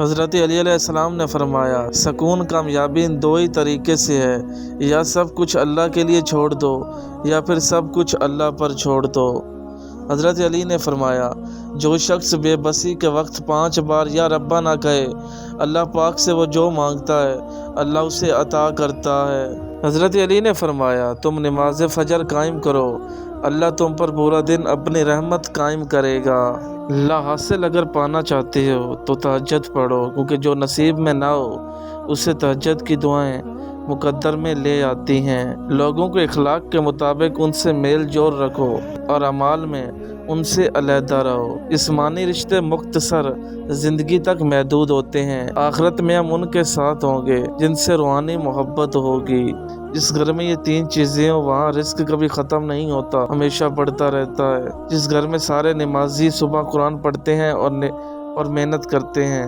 हज़रत अली अलैहिस्सलाम ने फरमाया, सकून कामयाबी इन दो ही तरीके से है, या सब कुछ अल्लाह के लिए छोड़ दो या फिर सब कुछ अल्लाह पर छोड़ दो। हज़रत अली ने फरमाया, जो शख्स बेबसी के वक्त 5 बार या रब्बा ना कहे, अल्लाह पाक से वो जो मांगता है अल्लाह उसे अता करता है। हज़रत अली ने फरमाया, तुम नमाज फ़जर कायम करो, अल्लाह तुम पर पूरा दिन अपनी रहमत कायम करेगा। ला हासिल अगर पाना चाहते हो तो तहज्जुद पढ़ो, क्योंकि जो नसीब में ना हो उसे तहज्जुद की दुआएं मुकद्दर में ले आती हैं। लोगों के इखलाक के मुताबिक उनसे मेल जोल रखो और अमाल में उनसे अलहदा रहो। जिस्मानी रिश्ते मुख्तसर ज़िंदगी तक महदूद होते हैं, आखिरत में हम उनके साथ होंगे जिनसे रूहानी मोहब्बत होगी। जिस घर में ये 3 चीज़ें हो वहाँ रिस्क कभी ख़त्म नहीं होता, हमेशा बढ़ता रहता है। जिस घर में सारे नमाजी सुबह कुरान पढ़ते हैं और मेहनत करते हैं।